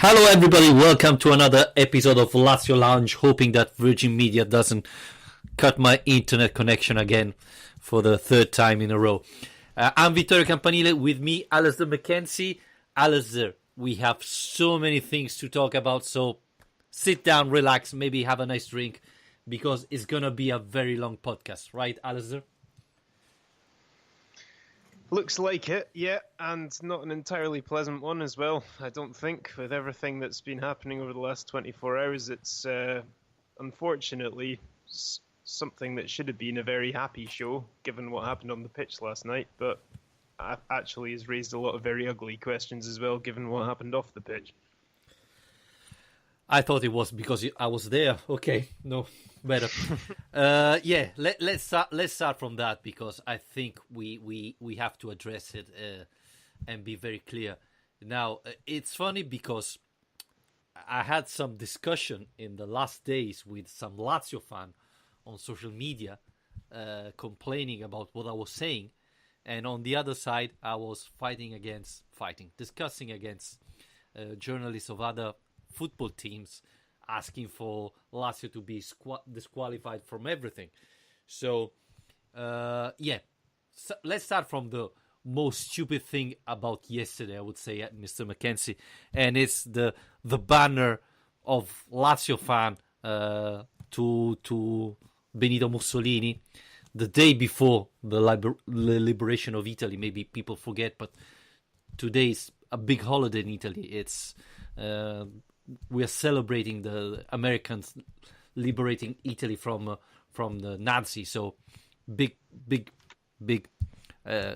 Hello everybody, welcome to another episode of Lazio Lounge, hoping that Virgin Media doesn't cut my internet connection again for the third time in a row. I'm Vittorio Campanile, with me Alistair McKenzie. Alistair, we have so many things to talk about, so sit down, relax, maybe have a nice drink, because it's gonna be a very long podcast, right Alistair? Looks like it, yeah, and not an entirely pleasant one as well, I don't think, with everything that's been happening over the last 24 hours. It's unfortunately something that should have been a very happy show, given what happened on the pitch last night, but actually has raised a lot of very ugly questions as well, given what happened off the pitch. I thought it was because I was there. Okay, no, better. Yeah, let's start from that, because I think we have to address it and be very clear. Now, it's funny because I had some discussion in the last days with some Lazio fan on social media complaining about what I was saying. And on the other side, I was discussing against journalists of other football teams, asking for Lazio to be disqualified from everything. So, let's start from the most stupid thing about yesterday, I would say, Mr. McKenzie, and it's the banner of Lazio fan to Benito Mussolini the day before the liberation of Italy. Maybe people forget, but today is a big holiday in Italy. It's we are celebrating the Americans liberating Italy from the Nazis. So big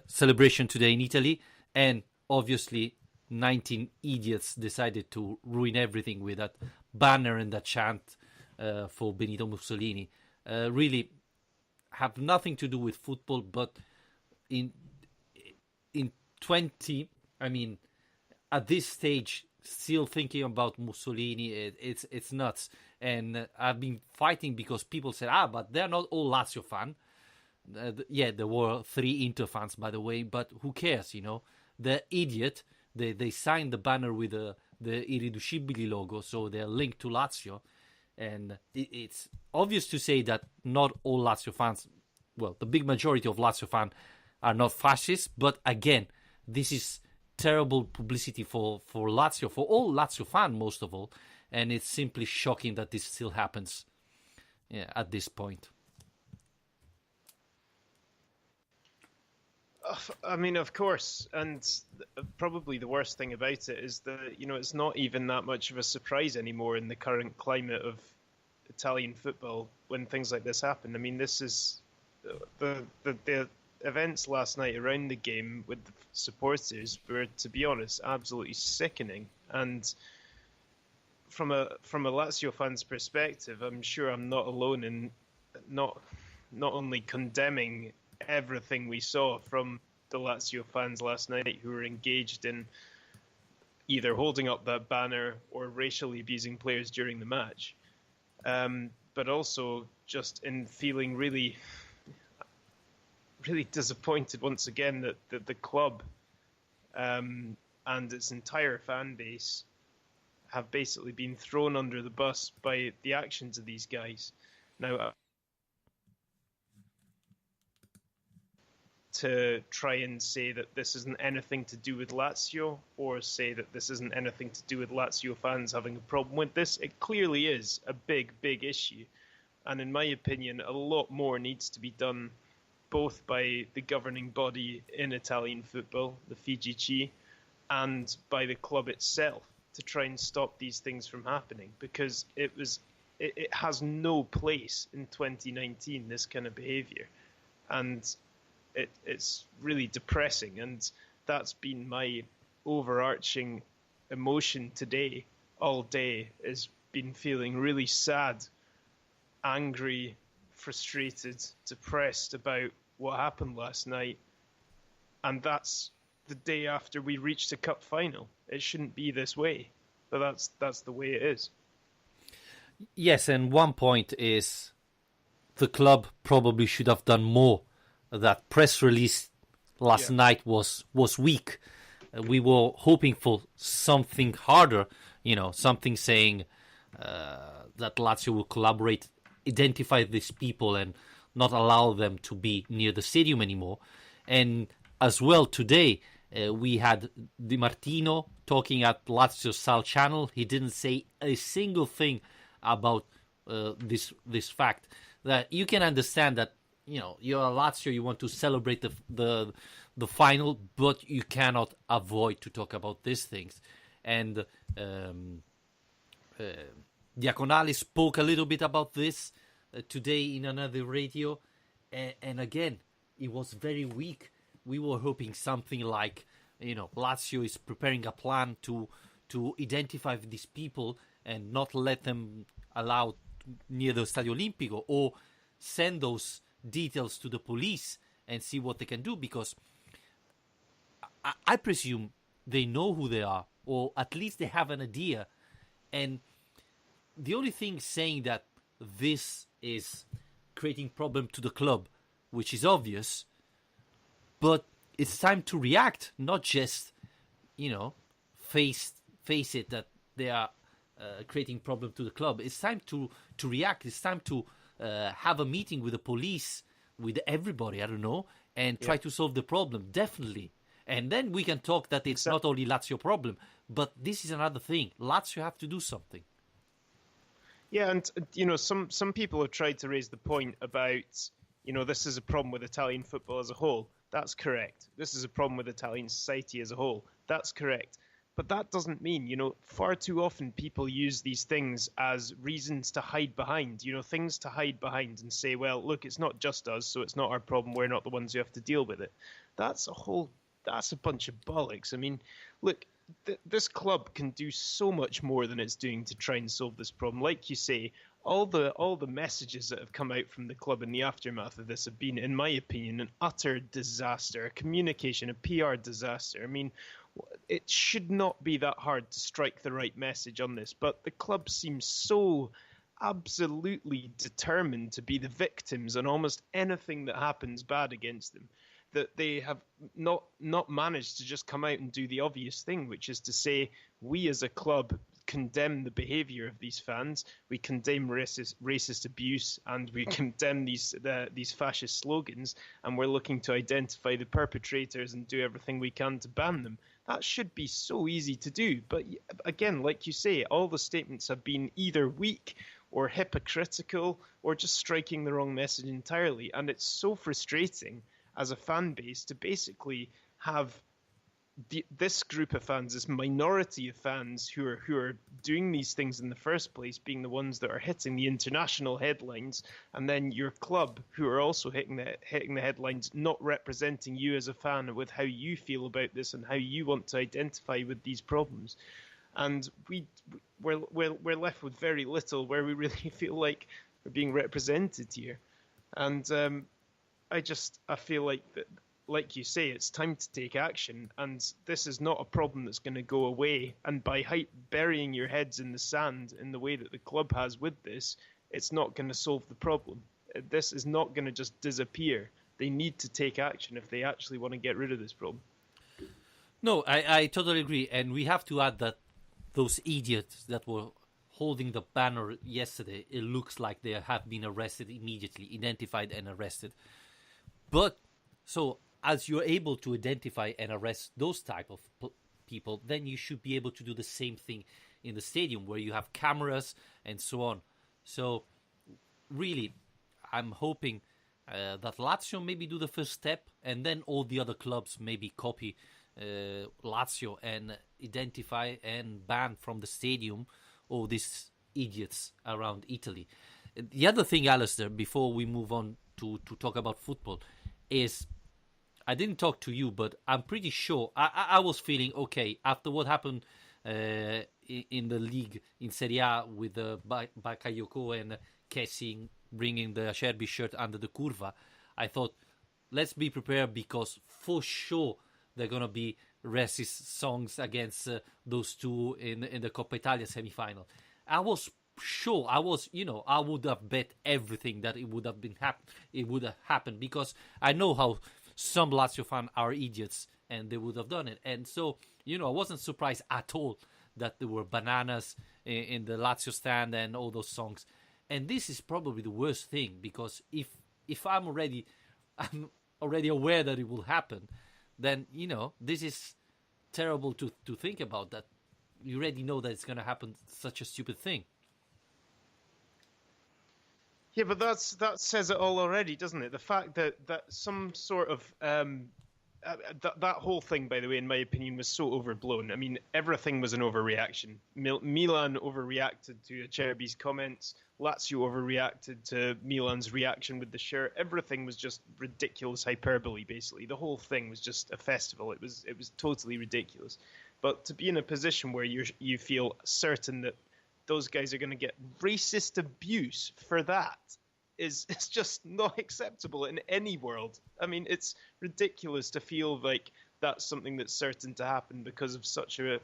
celebration today in Italy, and obviously 19 idiots decided to ruin everything with that banner and that chant for Benito Mussolini. Really have nothing to do with football, but in 20, I mean, at this stage, still thinking about Mussolini, it's nuts. And I've been fighting because people said, but they're not all Lazio fan. There were 3 Inter fans, by the way, but who cares, They're idiot. They signed the banner with the Irriducibili logo, so they're linked to Lazio. And it's obvious to say that not all Lazio fans, well, the big majority of Lazio fans are not fascists, but again, this is terrible publicity for Lazio, for all Lazio fans most of all, and it's simply shocking that this still happens at this point. I mean, of course, and probably the worst thing about it is that, it's not even that much of a surprise anymore in the current climate of Italian football when things like this happen. I mean, this is the events last night around the game with the supporters were, to be honest, absolutely sickening. And from a Lazio fan's perspective, I'm sure I'm not alone in not only condemning everything we saw from the Lazio fans last night, who were engaged in either holding up that banner or racially abusing players during the match, but also just in feeling really disappointed once again that the club and its entire fan base have basically been thrown under the bus by the actions of these guys. Now, to try and say that this isn't anything to do with Lazio, or say that this isn't anything to do with Lazio fans having a problem with this, it clearly is a big issue. And in my opinion, a lot more needs to be done both by the governing body in Italian football, the FIGC, and by the club itself to try and stop these things from happening, because it has no place in 2019, this kind of behaviour, and it's really depressing. And that's been my overarching emotion today, all day, has been feeling really sad, angry, frustrated, depressed about what happened last night. And that's the day after we reached a cup final. It shouldn't be this way, but that's the way it is. Yes, and one point is the club probably should have done more. That press release last night was weak. We were hoping for something harder, something saying that Lazio will collaborate, identify these people and not allow them to be near the stadium anymore. And as well today, we had Di Martino talking at Lazio Sal channel. He didn't say a single thing about this fact. That you can understand that you're a Lazio, you want to celebrate the final, but you cannot avoid to talk about these things. And Diaconale spoke a little bit about this today in another radio, and again, it was very weak. We were hoping something like, Lazio is preparing a plan to identify these people and not let them allow near the Stadio Olimpico, or send those details to the police and see what they can do, because I presume they know who they are, or at least they have an idea. And the only thing saying that this is creating problem to the club, which is obvious, but it's time to react, not just, face it that they are creating problem to the club. It's time to react. It's time to have a meeting with the police, with everybody, I don't know, and try to solve the problem, definitely. And then we can talk that it's not only Lazio problem, but this is another thing. Lazio have to do something. Yeah, and some people have tried to raise the point about, this is a problem with Italian football as a whole. That's correct. This is a problem with Italian society as a whole. That's correct. But that doesn't mean, far too often people use these things as reasons to hide behind, things to hide behind and say, well, look, it's not just us, so it's not our problem. We're not the ones who have to deal with it. That's a bunch of bollocks. I mean, look, this club can do so much more than it's doing to try and solve this problem. Like you say, all the messages that have come out from the club in the aftermath of this have been, in my opinion, an utter disaster, a communication, a PR disaster. I mean, it should not be that hard to strike the right message on this, but the club seems so absolutely determined to be the victims on almost anything that happens bad against them, that they have not managed to just come out and do the obvious thing, which is to say, we as a club condemn the behaviour of these fans, we condemn racist abuse, and we condemn these fascist slogans, and we're looking to identify the perpetrators and do everything we can to ban them. That should be so easy to do. But again, like you say, all the statements have been either weak or hypocritical or just striking the wrong message entirely. And it's so frustrating as a fan base to basically have this group of fans, this minority of fans who are doing these things in the first place, being the ones that are hitting the international headlines, and then your club, who are also hitting the headlines, not representing you as a fan with how you feel about this and how you want to identify with these problems. And we're left with very little where we really feel like we're being represented here. And I feel like that. Like you say, it's time to take action, and this is not a problem that's going to go away. And by burying your heads in the sand in the way that the club has with this, it's not going to solve the problem. This is not going to just disappear. They need to take action if they actually want to get rid of this problem. No, I totally agree. And we have to add that those idiots that were holding the banner yesterday, it looks like they have been arrested immediately, identified and arrested. But, so as you're able to identify and arrest those type of people, then you should be able to do the same thing in the stadium where you have cameras and so on. So really, I'm hoping that Lazio maybe do the first step, and then all the other clubs maybe copy Lazio and identify and ban from the stadium all these idiots around Italy. The other thing, Alistair, before we move on to talk about football, is I didn't talk to you, but I'm pretty sure I was feeling okay after what happened in the league in Serie A with Bakayoko and Kessie bringing the Acerbi shirt under the curva. I thought, let's be prepared because for sure they're going to be racist songs against those two in the Coppa Italia semi-final. I was sure, I would have bet everything that it would have happened because I know how some Lazio fans are idiots and they would have done it. And so, I wasn't surprised at all that there were bananas in the Lazio stand and all those songs. And this is probably the worst thing because if I'm already aware that it will happen, then, this is terrible to think about that. You already know that it's going to happen, such a stupid thing. Yeah, but that says it all already, doesn't it? The fact that some sort of that whole thing, by the way, in my opinion, was so overblown. I mean, everything was an overreaction. Milan overreacted to Acerbi's comments. Lazio overreacted to Milan's reaction with the shirt. Everything was just ridiculous hyperbole, basically. The whole thing was just a festival. It was totally ridiculous. But to be in a position where you feel certain that those guys are going to get racist abuse for that it's just not acceptable in any world. I mean, it's ridiculous to feel like that's something that's certain to happen because of such a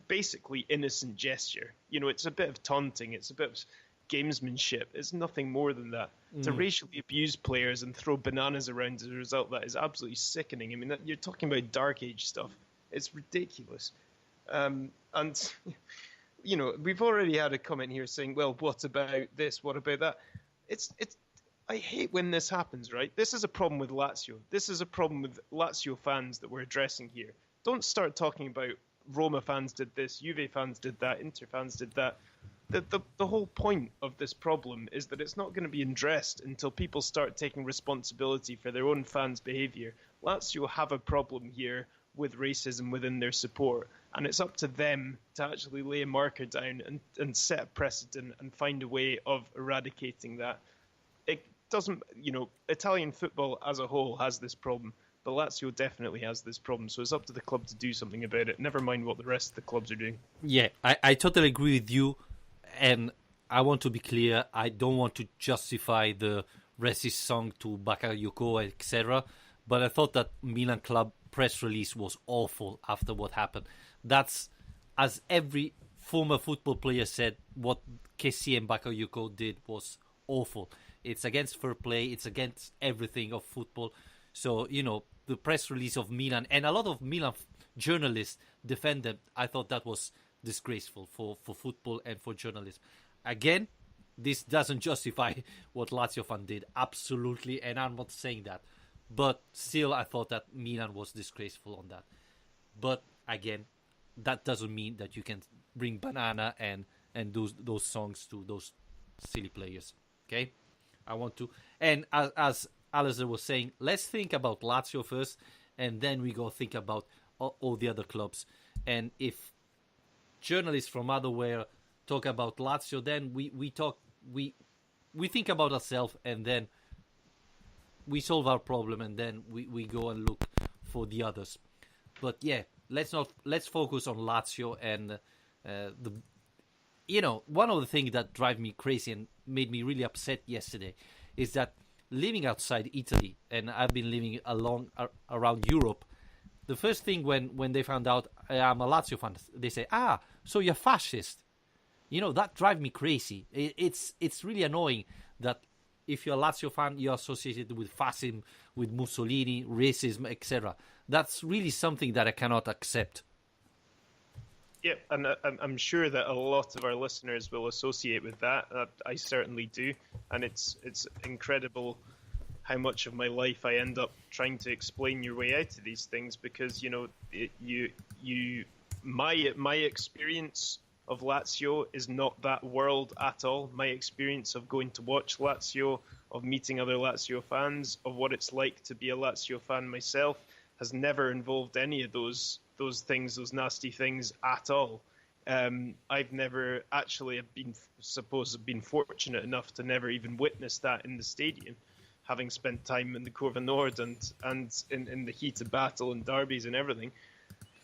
basically innocent gesture. It's a bit of taunting. It's a bit of gamesmanship. It's nothing more than that. To racially abuse players and throw bananas around as a result, that is absolutely sickening. I mean, you're talking about dark age stuff. It's ridiculous. And we've already had a comment here saying, well, what about this? What about that? I hate when this happens, right? This is a problem with Lazio. This is a problem with Lazio fans that we're addressing here. Don't start talking about Roma fans did this, Juve fans did that, Inter fans did that. The whole point of this problem is that it's not going to be addressed until people start taking responsibility for their own fans' behaviour. Lazio have a problem here with racism within their support, and it's up to them to actually lay a marker down and set a precedent and find a way of eradicating that. It doesn't, Italian football as a whole has this problem, but Lazio definitely has this problem, so it's up to the club to do something about it, never mind what the rest of the clubs are doing. Yeah, I totally agree with you, and I want to be clear, I don't want to justify the racist song to Bakayoko, etc., but I thought that Milan club press release was awful after what happened. That's, as every former football player said, what Kessie and Bakayoko did was awful. It's against fair play, it's against everything of football. So, the press release of Milan, and a lot of Milan journalists defend them. I thought that was disgraceful for football and for journalism. Again, this doesn't justify what Lazio fan did, absolutely, and I'm not saying that. But still, I thought that Milan was disgraceful on that. But again, that doesn't mean that you can bring banana and those songs to those silly players. Okay? I want to... And as Alistair was saying, let's think about Lazio first, and then we go think about all the other clubs. And if journalists from otherwhere talk about Lazio, then we think about ourselves, and then we solve our problem, and then we go and look for the others. But yeah, let's focus on Lazio and one of the things that drive me crazy and made me really upset yesterday is that living outside Italy, and I've been living around Europe, the first thing when they found out I'm a Lazio fan, they say, so you're fascist. That drives me crazy. It's really annoying that if you're a Lazio fan, you're associated with fascism, with Mussolini, racism, etc. That's really something that I cannot accept. Yeah, and I'm sure that a lot of our listeners will associate with that. I certainly do, and it's incredible how much of my life I end up trying to explain your way out of these things because my experience of Lazio is not that world at all. My experience of going to watch Lazio of meeting other Lazio fans, of what it's like to be a Lazio fan myself, has never involved any of those things, those nasty things at all. I've never actually been fortunate enough to never even witness that in the stadium, having spent time in the Curva Nord and in the heat of battle and derbies and everything.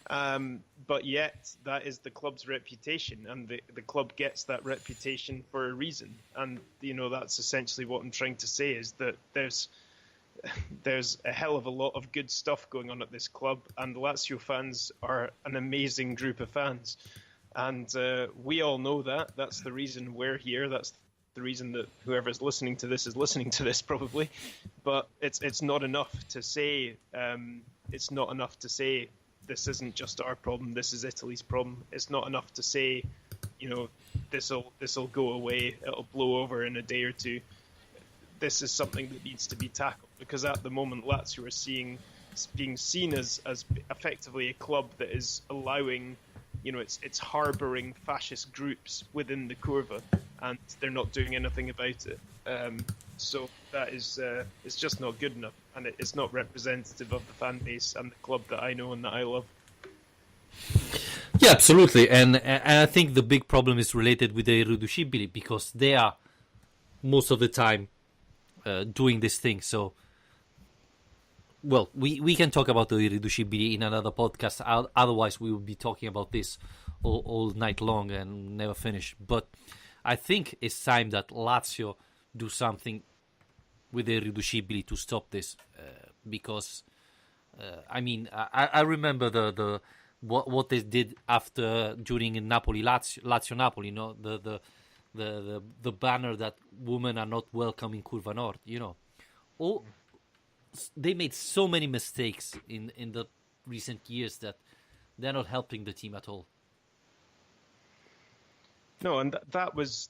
But yet, that is the club's reputation, and the club gets that reputation for a reason. And, that's essentially what I'm trying to say, is that there's a hell of a lot of good stuff going on at this club, and the Lazio fans are an amazing group of fans. And we all know that. That's the reason we're here. That's the reason that whoever's listening to this is listening to this, probably. But it's not enough to say. It's not enough to say this isn't just our problem. This is Italy's problem. It's not enough to say, this'll go away. It'll blow over in a day or two. This is something that needs to be tackled, because at the moment Lazio are being seen as effectively a club that is allowing, it's harbouring fascist groups within the Curva, and they're not doing anything about it. So that is it's just not good enough, and it's not representative of the fan base and the club that I know and that I love. Yeah, absolutely, and I think the big problem is related with the irreducibility, because they are most of the time doing this thing. So, well, we can talk about the irreducibility in another podcast. Otherwise, we will be talking about this all night long and never finish. But I think it's time that Lazio do something with the irreducibility to stop this, because I remember the what they did during Napoli Lazio Napoli, the banner that women are not welcome in Curva Nord, they made so many mistakes in the recent years that they're not helping the team at all. No, and that was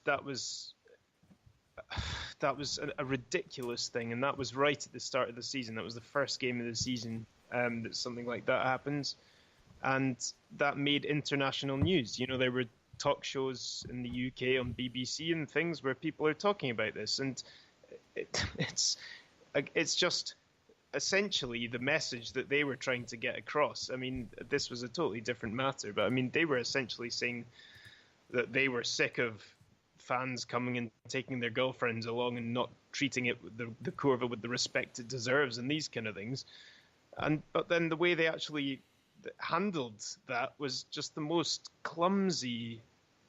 a ridiculous thing, and that was right at the start of the season. That was the first game of the season that something like that happens, and that made international news. There were talk shows in the UK on BBC and things where people are talking about this, and it's just essentially the message that they were trying to get across. I mean, this was a totally different matter, but I mean, they were essentially saying that they were sick of fans coming and taking their girlfriends along and not treating it with the Curva with the respect it deserves and these kind of things. But then the way they actually handled that was just the most clumsy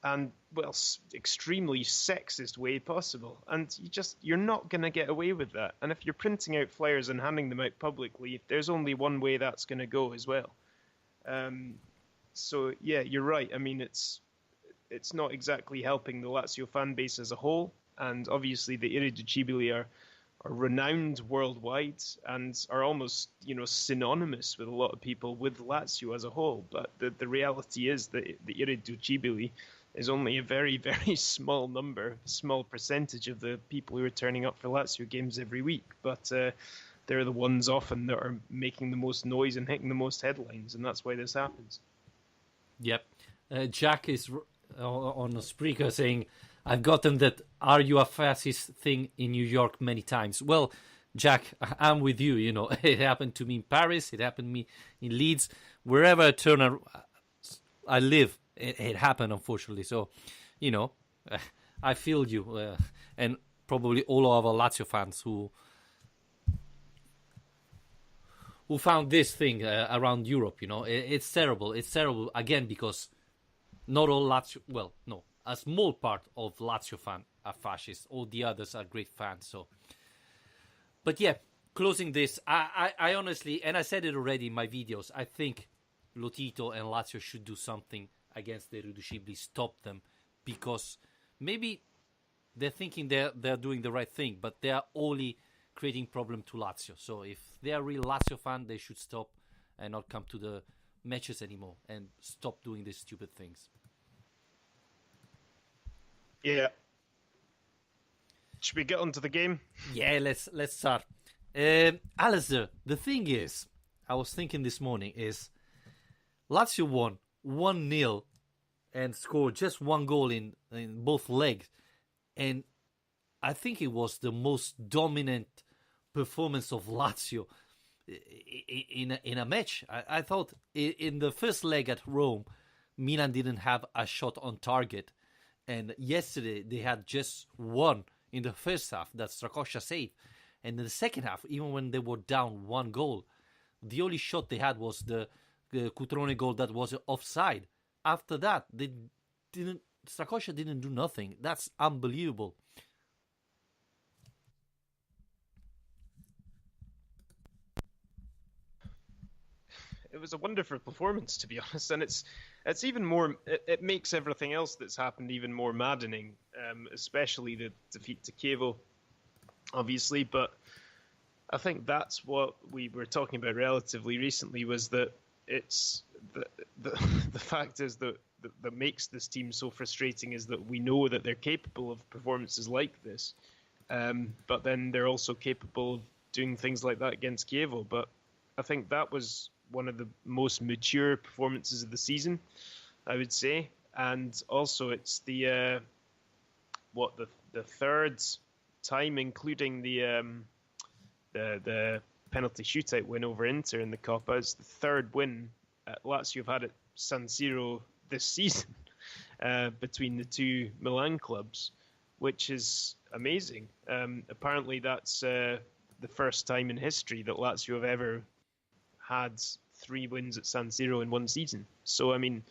and, well, extremely sexist way possible. And you're not going to get away with that. And if you're printing out flyers and handing them out publicly, there's only one way that's going to go as well. So, yeah, you're right. I mean, it's not exactly helping the Lazio fan base as a whole. And obviously the Irreducibili are renowned worldwide and are almost, synonymous with a lot of people with Lazio as a whole. But the reality is that the Irreducibili is only a very, very small percentage of the people who are turning up for Lazio games every week. But they're the ones often that are making the most noise and hitting the most headlines, and that's why this happens. Yep. Jack is on a Spreaker saying, I've gotten that "are you a fascist" thing in New York many times. Well, Jack, I'm with you. It happened to me in Paris. It happened to me in Leeds. Wherever I live, it happened, unfortunately. So, I feel you. And probably all of our Lazio fans who found this thing around Europe. It's terrible. It's terrible, again, because not all Lazio... Well, no. A small part of Lazio fans are fascists. All the others are great fans. So, but yeah, closing this, I honestly, and I said it already in my videos, I think Lotito and Lazio should do something against the Irreducibili, stop them, because maybe they're thinking they're doing the right thing, but they are only creating problem to Lazio. So if they are real Lazio fan, they should stop and not come to the matches anymore and stop doing these stupid things. Yeah. Should we get on to the game? Yeah, let's start. Alistair, the thing is, I was thinking this morning is Lazio won 1-0 and scored just one goal in both legs. And I think it was the most dominant performance of Lazio in a match. I thought in the first leg at Rome, Milan didn't have a shot on target, and yesterday they had just one in the first half that Strakosha saved, and in the second half, even when they were down 1 goal, the only shot they had was the Cutrone goal that was offside. After that, they didn't. Strakosha didn't do nothing. That's unbelievable. It was a wonderful performance, to be honest, and it's even more. It makes everything else that's happened even more maddening, especially the defeat to Chievo, obviously. But I think that's what we were talking about relatively recently, was that it's the the fact is that makes this team so frustrating is that we know that they're capable of performances like this, but then they're also capable of doing things like that against Chievo. But I think that was one of the most mature performances of the season, I would say. And also it's the third time, including the penalty shootout win over Inter in the Coppa. It's the third win Lazio have had at San Siro this season, between the two Milan clubs, which is amazing. Apparently that's the first time in history that Lazio have ever had 3 wins at San Siro in one season. So, I mean,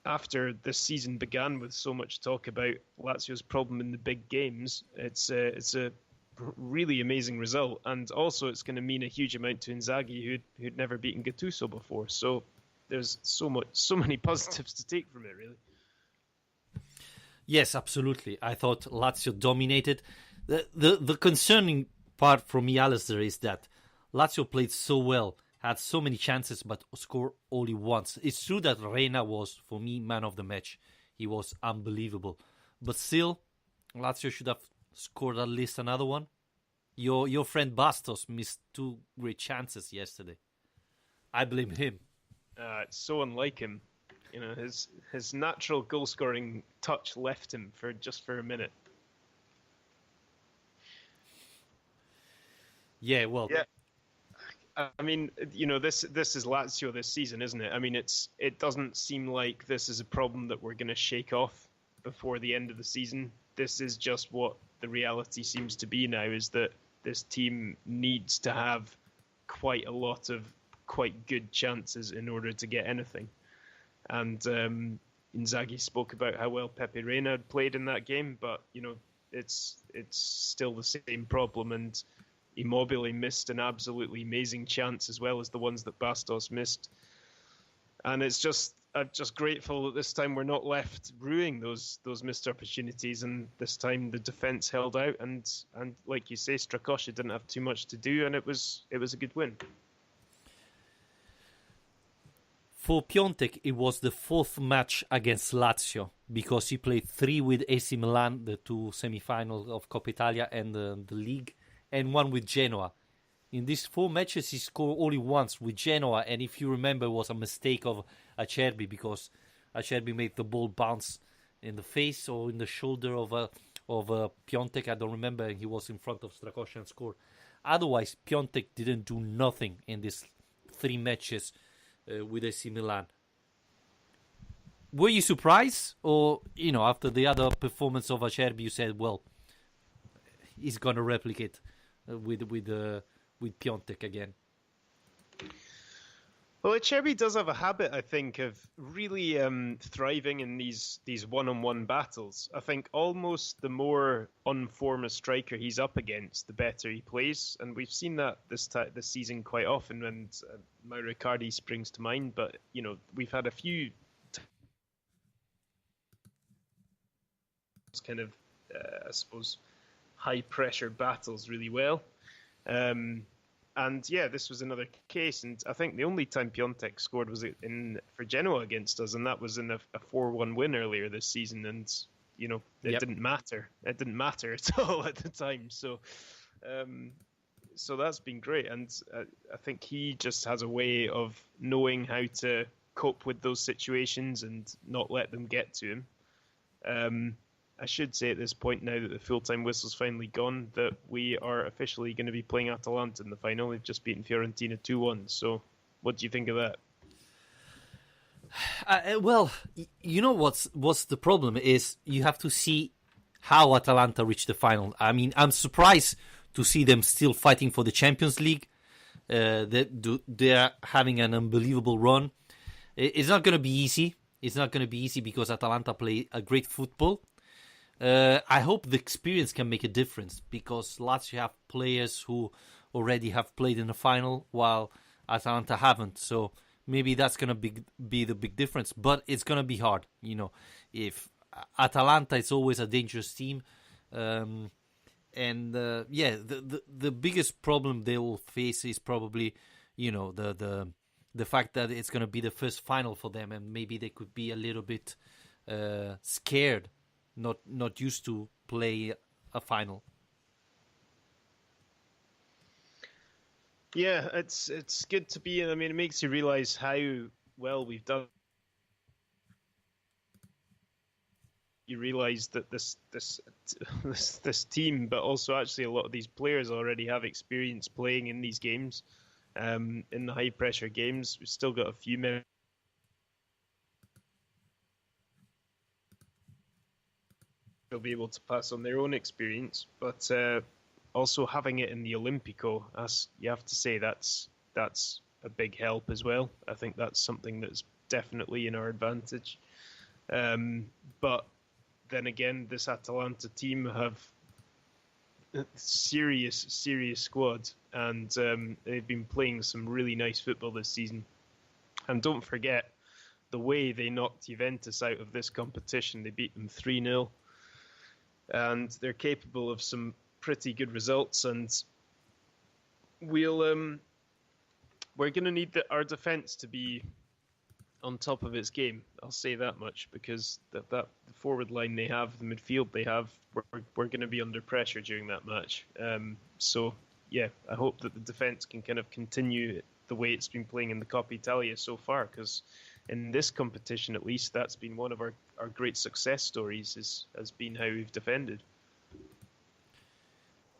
after this season began with so much talk about Lazio's problem in the big games, it's a really amazing result, and also it's going to mean a huge amount to Inzaghi, who'd never beaten Gattuso before. So there's so many positives to take from it, really. Yes, absolutely. I thought Lazio dominated. The concerning part for me, Alistair, is that Lazio played so well, had so many chances, but scored only once. It's true that Reina was, for me, man of the match. He was unbelievable. But still, Lazio should have scored at least another one. Your friend Bastos missed 2 great chances yesterday. I blame him. It's so unlike him. You know, his natural goal-scoring touch left him for a minute. Yeah, well... Yeah. I mean, you know, this is Lazio this season, isn't it? I mean, it doesn't seem like this is a problem that we're going to shake off before the end of the season. This is just what the reality seems to be now, is that this team needs to have quite a lot of quite good chances in order to get anything. And Inzaghi spoke about how well Pepe Reina had played in that game, but, you know, it's still the same problem, and Immobile missed an absolutely amazing chance as well as the ones that Bastos missed. And it's I'm just grateful that this time we're not left ruining those missed opportunities, and this time the defence held out, and like you say, Strakosha didn't have too much to do, and it was a good win. For Pjanic, it was the 4th match against Lazio, because he played 3 with AC Milan, the 2 semi-finals of Coppa Italia and the league, and 1 with Genoa. In these 4 matches, he scored only once with Genoa, and if you remember, it was a mistake of Acerbi, because Acerbi made the ball bounce in the face or in the shoulder of Pjanic. I don't remember, and he was in front of Strakosha and scored. Otherwise, Pjanic didn't do nothing in these 3 matches with AC Milan. Were you surprised, or, you know, after the other performance of Acerbi, you said, well, he's gonna replicate with Pjanic again? Well, Acerbi does have a habit, I think, of really thriving in these one-on-one battles. I think almost the more on form a striker he's up against, the better he plays, and we've seen that this season quite often. And Mauro Icardi springs to mind, but you know, we've had a few kind of, I suppose, high-pressure battles really well. And yeah, this was another case, and I think the only time Pjanic scored was for Genoa against us, and that was in a 4-1 win earlier this season. And you know, it didn't matter. It didn't matter at all at the time. So, so that's been great, and I think he just has a way of knowing how to cope with those situations and not let them get to him. I should say at this point, now that the full-time whistle's finally gone, that we are officially going to be playing Atalanta in the final. We've just beaten Fiorentina 2-1. So what do you think of that? Well, you know what's the problem is you have to see how Atalanta reached the final. I mean, I'm surprised to see them still fighting for the Champions League. They're having an unbelievable run. It's not going to be easy. It's not going to be easy because Atalanta play a great football. I hope the experience can make a difference because Lazio have players who already have played in the final while Atalanta haven't. So maybe that's going to be the big difference. But it's going to be hard. You know, if Atalanta is always a dangerous team. The biggest problem they will face is probably, you know, the fact that it's going to be the first final for them, and maybe they could be a little bit scared, not used to play a final. Yeah, it's good to be in. I mean, it makes you realise how well we've done. You realise that this team, but also actually a lot of these players already have experience playing in these games, in the high pressure games. We've still got a few minutes. They'll be able to pass on their own experience, but also having it in the Olimpico, as you have to say, that's a big help as well. I think that's something that's definitely in our advantage. But then again, this Atalanta team have a serious squad, and they've been playing some really nice football this season. And don't forget the way they knocked Juventus out of this competition. They beat them 3-0. And they're capable of some pretty good results, and we're going to need our defence to be on top of its game. I'll say that much, because that the forward line they have, the midfield they have, we're going to be under pressure during that match. So yeah, I hope that the defence can kind of continue the way it's been playing in the Coppa Italia so far, because in this competition, at least, that's been one of our great success stories, has been how we've defended.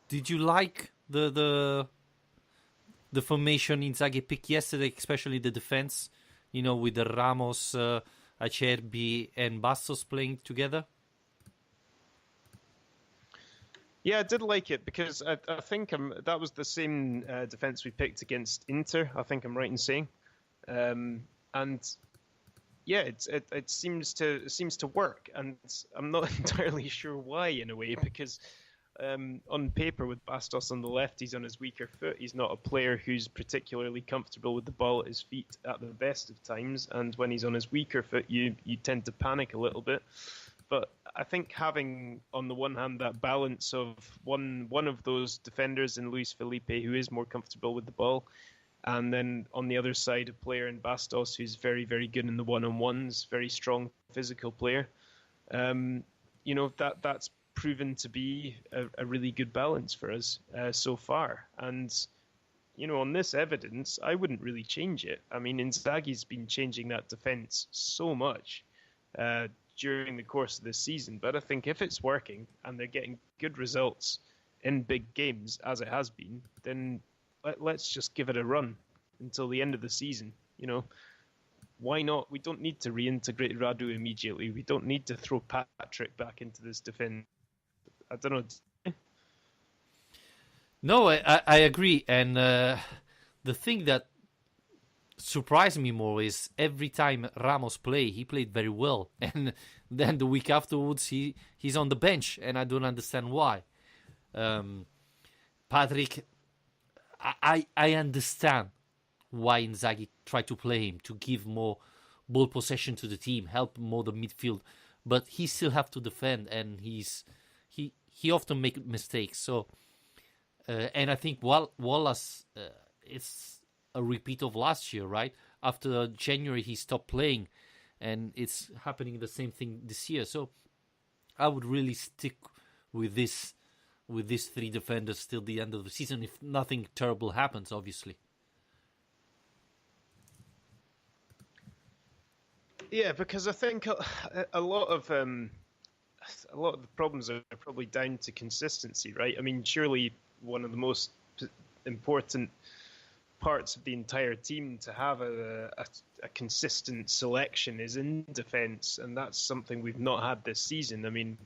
Did you like the formation Inzaghi picked yesterday, especially the defense? You know, with the Ramos, Acerbi, and Bastos playing together. Yeah, I did like it, because I think that was the same defense we picked against Inter. I think I'm right in saying, and yeah, it seems to work, and I'm not entirely sure why, in a way, because on paper, with Bastos on the left, he's on his weaker foot. He's not a player who's particularly comfortable with the ball at his feet at the best of times, and when he's on his weaker foot, you tend to panic a little bit. But I think having, on the one hand, that balance of one of those defenders in Luis Felipe, who is more comfortable with the ball, and then on the other side, a player in Bastos who's very, very good in the one-on-ones, very strong physical player. You know, that's proven to be a really good balance for us so far. And, you know, on this evidence, I wouldn't really change it. I mean, Inzaghi's been changing that defence so much during the course of this season. But I think if it's working and they're getting good results in big games, as it has been, then let's just give it a run until the end of the season. You know, why not? We don't need to reintegrate Radu immediately. We don't need to throw Patrick back into this defense. I don't know. No, I agree. And the thing that surprised me more is every time Ramos he played very well. And then the week afterwards, he's on the bench, and I don't understand why. Patrick, I understand why Inzaghi tried to play him, to give more ball possession to the team, help more the midfield, but he still have to defend, and he often make mistakes. So, and I think Wallace, it's a repeat of last year, right? After January, he stopped playing, and it's happening the same thing this year. So, I would really stick with these three defenders till the end of the season, if nothing terrible happens, obviously. Yeah, because I think a lot of a lot of the problems are probably down to consistency, right? I mean, surely one of the most important parts of the entire team to have a consistent selection is in defence, and that's something we've not had this season. I mean,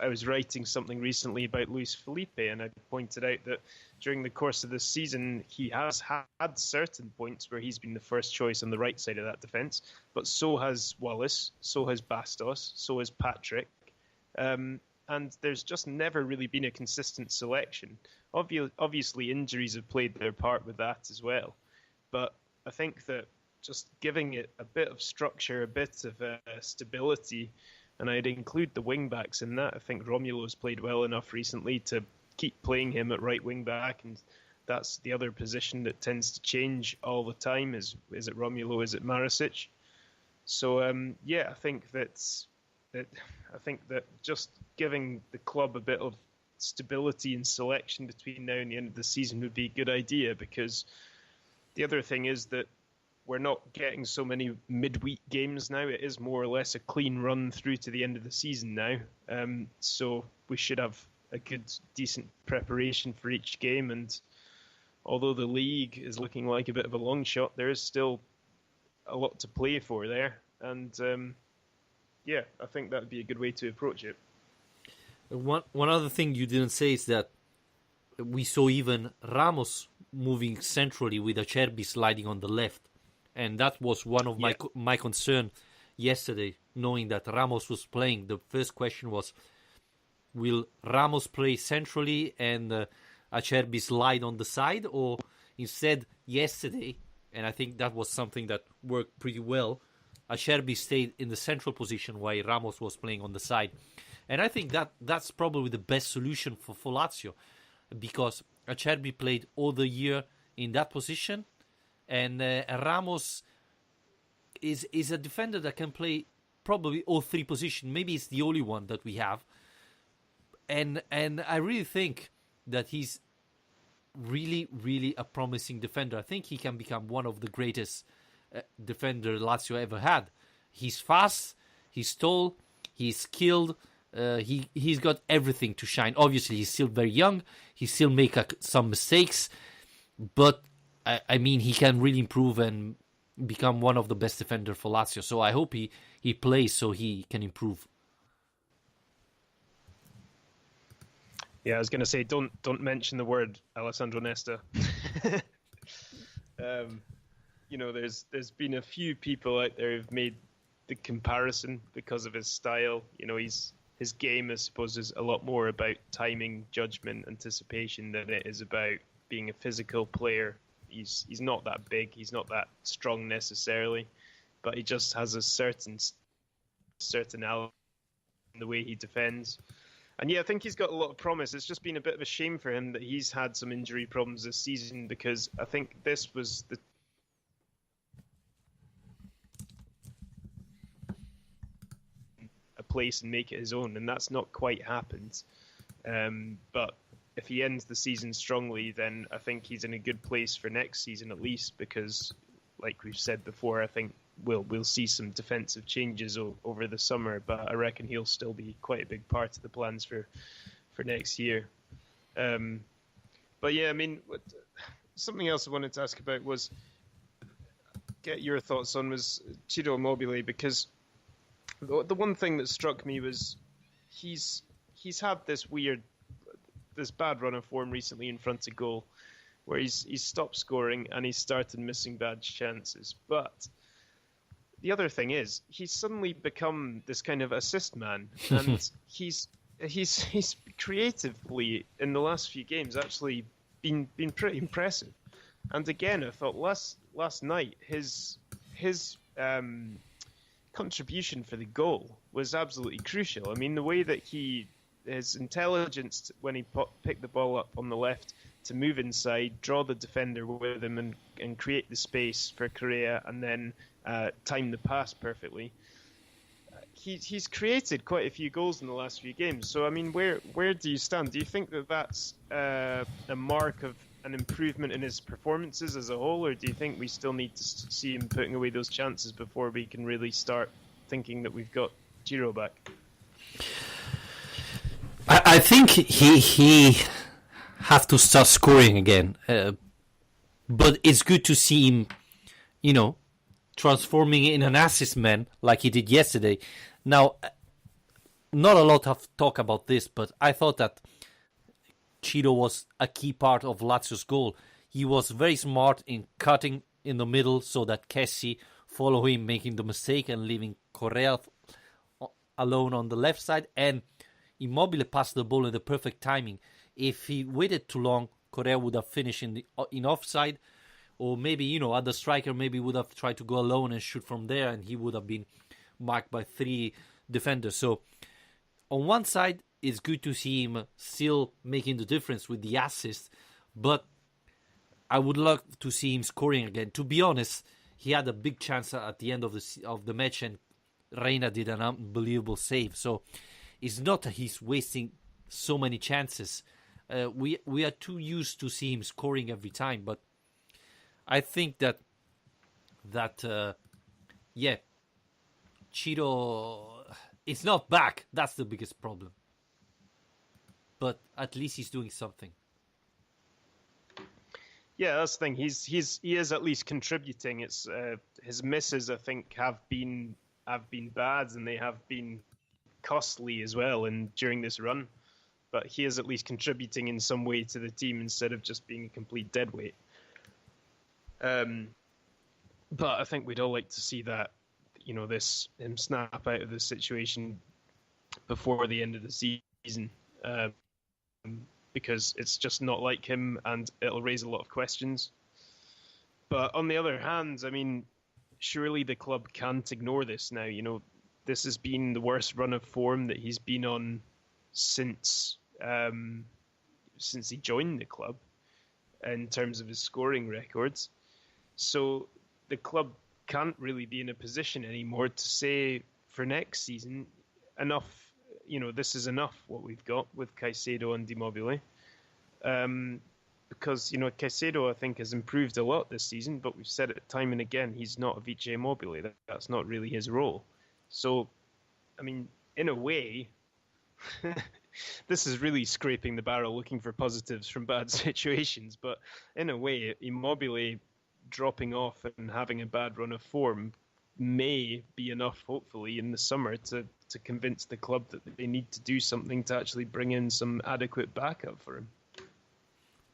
I was writing something recently about Luis Felipe, and I pointed out that during the course of this season, he has had certain points where he's been the first choice on the right side of that defence, but so has Wallace, so has Bastos, so has Patrick. And there's just never really been a consistent selection. Obviously, injuries have played their part with that as well. But I think that just giving it a bit of structure, a bit of stability, and I'd include the wing-backs in that. I think Romulo's played well enough recently to keep playing him at right wing-back, and that's the other position that tends to change all the time. Is it Romulo, is it Marisic? So, I think that just giving the club a bit of stability and selection between now and the end of the season would be a good idea, because the other thing is that we're not getting so many midweek games now. It is more or less a clean run through to the end of the season now. So we should have a good, decent preparation for each game. And although the league is looking like a bit of a long shot, there is still a lot to play for there. And I think that would be a good way to approach it. One other thing you didn't say is that we saw even Ramos moving centrally with Acerbi sliding on the left. And that was one of my concern yesterday, knowing that Ramos was playing. The first question was, will Ramos play centrally and Acerbi slide on the side? Or instead, yesterday, and I think that was something that worked pretty well, Acerbi stayed in the central position while Ramos was playing on the side. And I think that's probably the best solution for Lazio, because Acerbi played all the year in that position, and Ramos is a defender that can play probably all three positions. Maybe it's the only one that we have. And I really think that he's really, really a promising defender. I think he can become one of the greatest defender Lazio ever had. He's fast, he's tall, he's skilled, he's got everything to shine. Obviously, he's still very young, he still make some mistakes, but I mean, he can really improve and become one of the best defenders for Lazio. So I hope he plays so he can improve. Yeah, I was going to say, don't mention the word Alessandro Nesta. There's been a few people out there who've made the comparison because of his style. His game, I suppose, is a lot more about timing, judgment, anticipation than it is about being a physical player. He's not that big, he's not that strong necessarily, but he just has a certain element in the way he defends. And I think he's got a lot of promise. It's just been a bit of a shame for him that he's had some injury problems this season, because I think this was a place and make it his own, and that's not quite happened. But if he ends the season strongly, then I think he's in a good place for next season at least, because, like we've said before, I think we'll see some defensive changes over the summer, but I reckon he'll still be quite a big part of the plans for next year. Something else I wanted to ask about was, get your thoughts on, was Ciro Immobile, because the one thing that struck me was he's had this bad run of form recently in front of goal, where he's stopped scoring and he's started missing bad chances. But the other thing is, he's suddenly become this kind of assist man, and he's creatively in the last few games actually been pretty impressive. And again, I thought last night his contribution for the goal was absolutely crucial. I mean, the way that his intelligence when he picked the ball up on the left to move inside, draw the defender with him, and create the space for Correa, and then time the pass perfectly. He's created quite a few goals in the last few games. So, I mean, where do you stand? Do you think that that's a mark of an improvement in his performances as a whole, or do you think we still need to see him putting away those chances before we can really start thinking that we've got Giro back? I think he have to start scoring again. But it's good to see him, transforming in an assist man like he did yesterday. Now, not a lot of talk about this, but I thought that Cheeto was a key part of Lazio's goal. He was very smart in cutting in the middle so that Kessie follow him, making the mistake and leaving Correa alone on the left side. And Immobile passed the ball in the perfect timing. If he waited too long, Correa would have finished in offside. Or maybe, other striker maybe would have tried to go alone and shoot from there, and he would have been marked by 3 defenders. So on one side, it's good to see him still making the difference with the assist, but I would love to see him scoring again. To be honest, he had a big chance at the end of the match, and Reina did an unbelievable save. So it's not that he's wasting so many chances. We are too used to see him scoring every time, but I think that Cheeto is not back. That's the biggest problem. But at least he's doing something. Yeah, that's the thing. He is at least contributing. It's his misses, I think, have been bad, and they have been costly as well. And during this run, but he is at least contributing in some way to the team instead of just being a complete deadweight. But I think we'd all like to see that, him snap out of this situation before the end of the season, because it's just not like him, and it'll raise a lot of questions. But on the other hand, I mean, surely the club can't ignore this now. This has been the worst run of form that he's been on since he joined the club in terms of his scoring records. So the club can't really be in a position anymore to say for next season, enough, this is enough what we've got with Caicedo and Immobile. Because, Caicedo, I think, has improved a lot this season, but we've said it time and again, he's not a Vice Immobile. That's not really his role. So, I mean, in a way, this is really scraping the barrel looking for positives from bad situations, but in a way, Immobile dropping off and having a bad run of form may be enough, hopefully, in the summer to convince the club that they need to do something to actually bring in some adequate backup for him.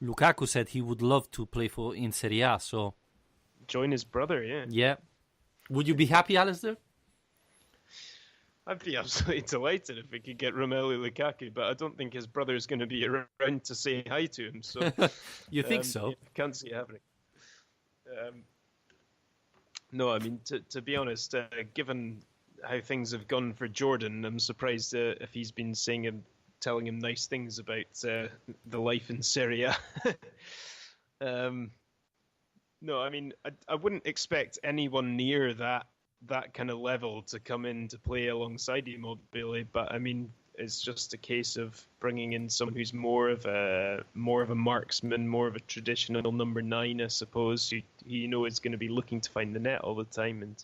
Lukaku said he would love to play in Serie A, so... Join his brother, yeah. Yeah. Would you be happy, Alistair? I'd be absolutely delighted if we could get Romelu Lukaku, but I don't think his brother's going to be around to say hi to him. So you think so? Can't see it happening. No, I mean, to be honest, given how things have gone for Jordan, I'm surprised if he's been telling him nice things about the life in Serie A. No, I mean, I wouldn't expect anyone near that kind of level to come in to play alongside Immobile, but I mean, it's just a case of bringing in someone who's more of a marksman, more of a traditional number 9, I suppose. Who is going to be looking to find the net all the time.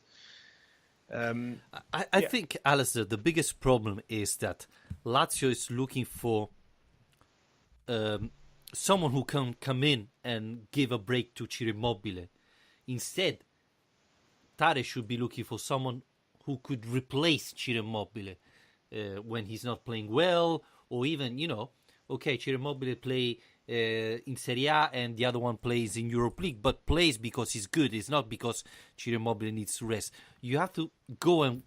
And I think, Alistair, the biggest problem is that Lazio is looking for someone who can come in and give a break to Ciro Immobile. Instead, Tare should be looking for someone who could replace Ciro Immobile when he's not playing well, or even, Ciro Immobile play in Serie A and the other one plays in Europa League, but plays because he's good. It's not because Ciro Immobile needs to rest. You have to go and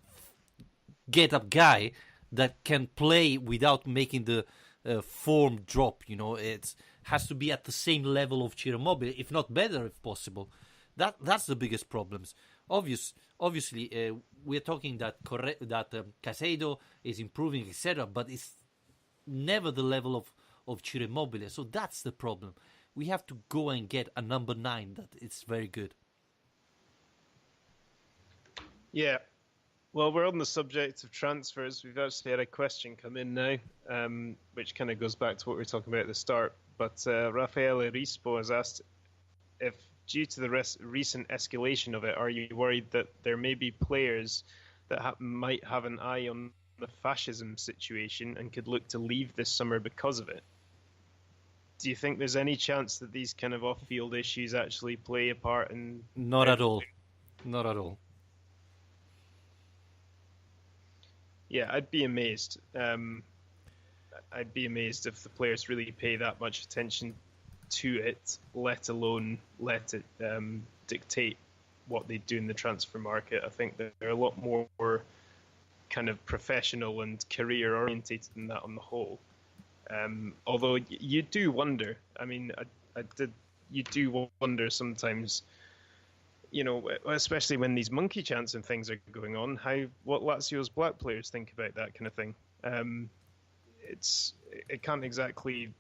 get a guy that can play without making the form drop. It has to be at the same level of Ciro Immobile, if not better, if possible. That's the biggest problems. Obviously, we're talking that Caicedo is improving, etc., but it's never the level of Ciro Immobile. So that's the problem. We have to go and get a number 9 that is very good. Yeah. Well, we're on the subject of transfers. We've actually had a question come in now, which kind of goes back to what we were talking about at the start. But Rafael Rispo has asked if, due to the recent escalation of it, are you worried that there may be players that might have an eye on the fascism situation and could look to leave this summer because of it. Do you think there's any chance that these kind of off-field issues actually play a part in? Not at all. Not at all. Yeah, I'd be amazed. I'd be amazed if the players really pay that much attention to it, let alone let it dictate what they do in the transfer market. I think that they're a lot more kind of professional and career orientated than that on the whole. Although you do wonder. I mean, you do wonder sometimes, especially when these monkey chants and things are going on, what Lazio's black players think about that kind of thing. It can't exactly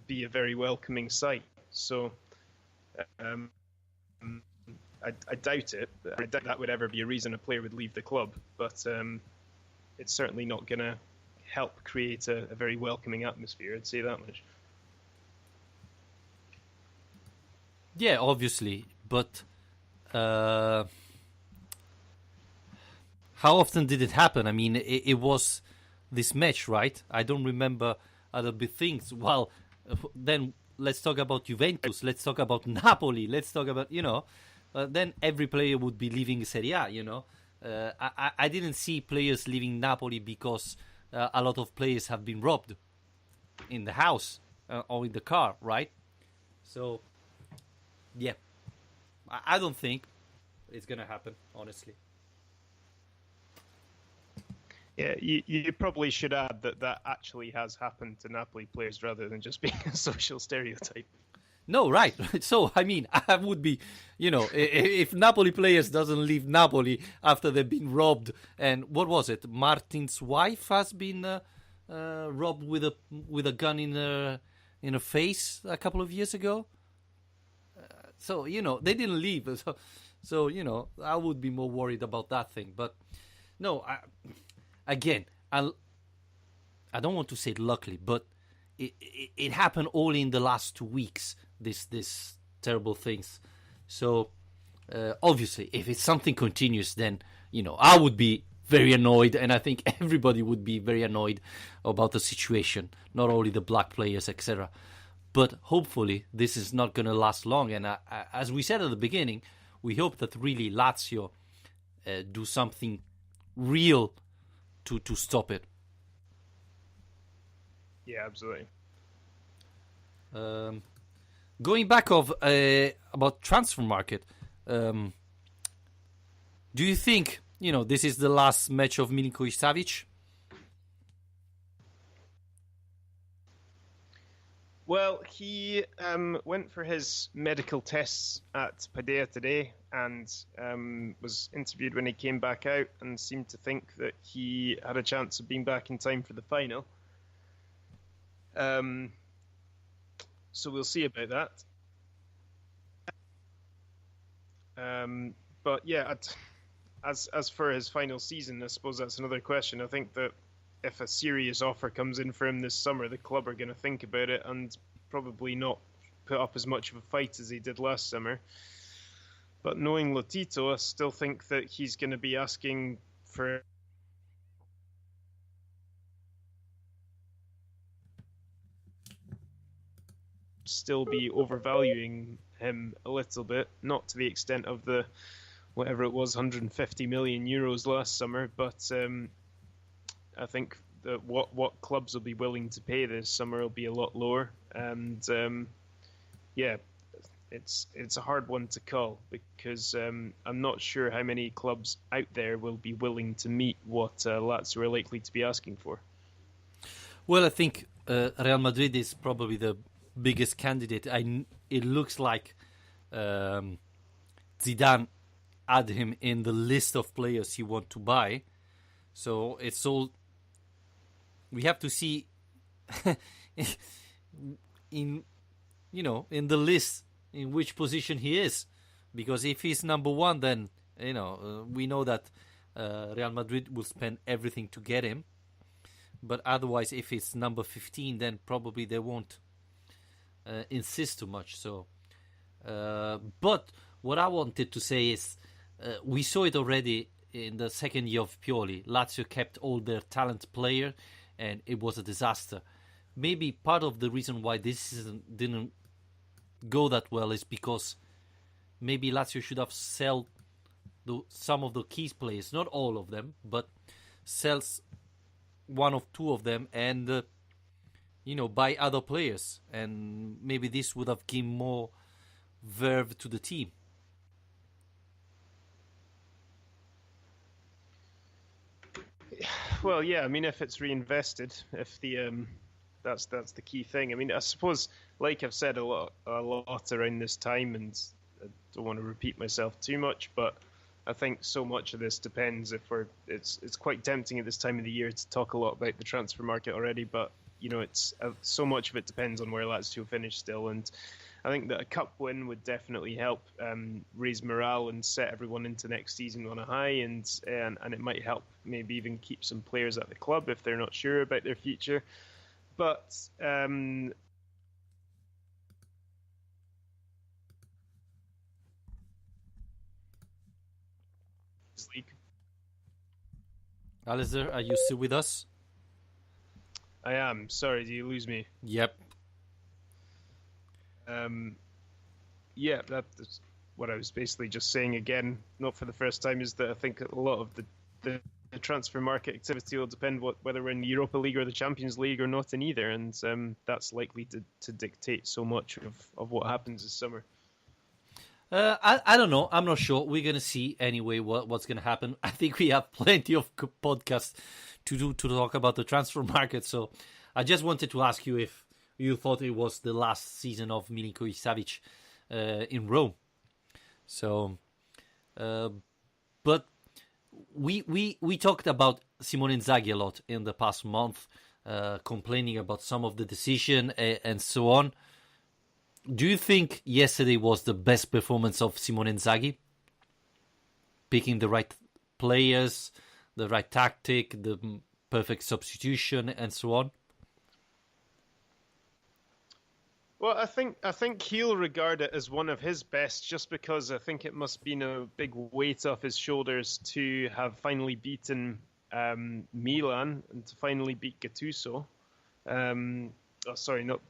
be a very welcoming sight. So I doubt it. I doubt that would ever be a reason a player would leave the club. But it's certainly not going to help create a very welcoming atmosphere. I'd say that much. Yeah, obviously, but how often did it happen? I mean, it was this match, right? I don't remember other big things. Well, then let's talk about Juventus. Let's talk about Napoli. Let's talk about, then every player would be leaving Serie A, I didn't see players leaving Napoli because a lot of players have been robbed in the house or in the car, right? So, yeah, I don't think it's going to happen, honestly. Yeah, you probably should add that actually has happened to Napoli players rather than just being a social stereotype. No, right. So, I mean, I would be, if Napoli players doesn't leave Napoli after they've been robbed, and what was it? Martin's wife has been robbed with a gun in her face a couple of years ago. So, they didn't leave. So, I would be more worried about that thing. But, no, again, I don't want to say it luckily, but it happened all in the last 2 weeks, this terrible things. So, obviously, if it's something continuous, then, I would be very annoyed, and I think everybody would be very annoyed about the situation, not only the black players, etc. But hopefully, this is not going to last long, and as we said at the beginning, we hope that really Lazio do something real to stop it. Yeah, absolutely. Going back about transfer market, do you think this is the last match of Milinkovic-Savic? Well, he went for his medical tests at Padea today and was interviewed when he came back out and seemed to think that he had a chance of being back in time for the final. So we'll see about that. But yeah, as for his final season, I suppose that's another question. I think that if a serious offer comes in for him this summer, the club are going to think about it and probably not put up as much of a fight as he did last summer. But knowing Lotito, I still think that he's going to be asking for still be overvaluing him a little bit, not to the extent of the whatever it was, 150 million euros last summer, but I think that what clubs will be willing to pay this summer will be a lot lower, and yeah, it's a hard one to call because I'm not sure how many clubs out there will be willing to meet what Lazio are likely to be asking for. Well, I think Real Madrid is probably the biggest candidate. It looks like Zidane had him in the list of players he want to buy. So it's all. We have to see in the list in which position he is, because if he's number one, then we know that Real Madrid will spend everything to get him. But otherwise, if it's number 15, then probably they won't insist too much. So, but what I wanted to say is, we saw it already in the second year of Pioli, Lazio kept all their talent player, and it was a disaster. Maybe part of the reason why this season didn't go that well is because maybe Lazio should have sold some of the key players, not all of them, but sells one of two of them and buy other players, and maybe this would have given more verve to the team. Well, yeah, I mean, if it's reinvested, if the that's the key thing. I mean, I suppose, like I've said a lot around this time, and I don't want to repeat myself too much, but I think so much of this depends. It's quite tempting at this time of the year to talk a lot about the transfer market already, but it's so much of it depends on where Lazio finish still, and I think that a cup win would definitely help raise morale and set everyone into next season on a high, and it might help maybe even keep some players at the club if they're not sure about their future. But Alistair, are you still with us? I am. Sorry, do you lose me? Yep. Yeah, that's what I was basically just saying again, not for the first time, is that I think a lot of the transfer market activity will depend whether we're in the Europa League or the Champions League or not in either, and that's likely to dictate so much of what happens this summer. I don't know. I'm not sure. We're going to see anyway what's going to happen. I think we have plenty of podcasts to do to talk about the transfer market. So I just wanted to ask you if you thought it was the last season of Milinkovic-Savic in Rome. So, but we talked about Simone Inzaghi a lot in the past month, complaining about some of the decision and so on. Do you think yesterday was the best performance of Simone Inzaghi? Picking the right players, the right tactic, the perfect substitution, and so on? Well, I think he'll regard it as one of his best, just because I think it must have been a big weight off his shoulders to have finally beaten Milan and to finally beat Gattuso.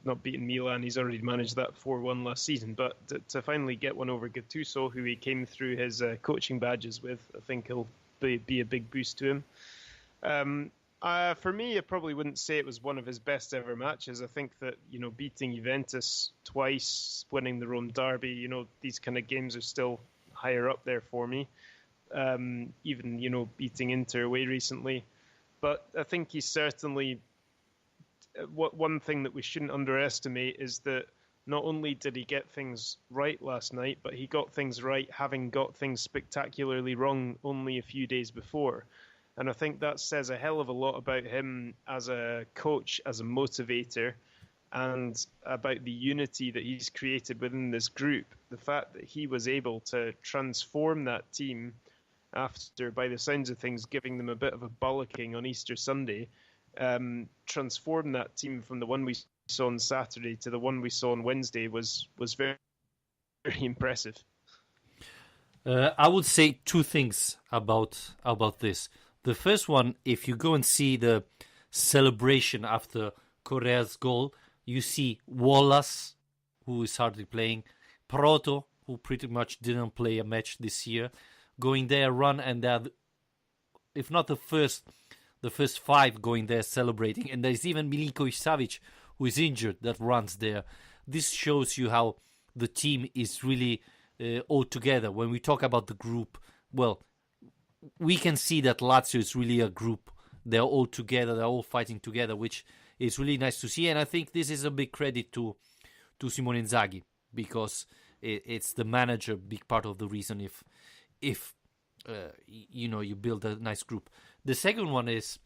Not beating Milan. He's already managed that 4-1 last season. But to finally get one over Gattuso, who he came through his coaching badges with, I think he'll be a big boost to him. For me, I probably wouldn't say it was one of his best ever matches. I think that, beating Juventus twice, winning the Rome derby, these kind of games are still higher up there for me. Even, beating Inter away recently. But I think he's certainly... One thing that we shouldn't underestimate is that not only did he get things right last night, but he got things right having got things spectacularly wrong only a few days before. And I think that says a hell of a lot about him as a coach, as a motivator, and about the unity that he's created within this group. The fact that he was able to transform that team after, by the sounds of things, giving them a bit of a bollocking on Easter Sunday, transform that team from the one we saw on Saturday to the one we saw on Wednesday was very, very impressive. I would say two things about this. The first one, if you go and see the celebration after Correa's goal, you see Wallace, who is hardly playing, Proto, who pretty much didn't play a match this year, going there, run, and they're, if not the first five going there celebrating. And there's even Milinkovic-Savic, who is injured, that runs there. This shows you how the team is really all together. When we talk about the group, well, we can see that Lazio is really a group. They're all together. They're all fighting together, which is really nice to see. And I think this is a big credit to Simone Inzaghi, because it's the manager, big part of the reason if you build a nice group. The second one is,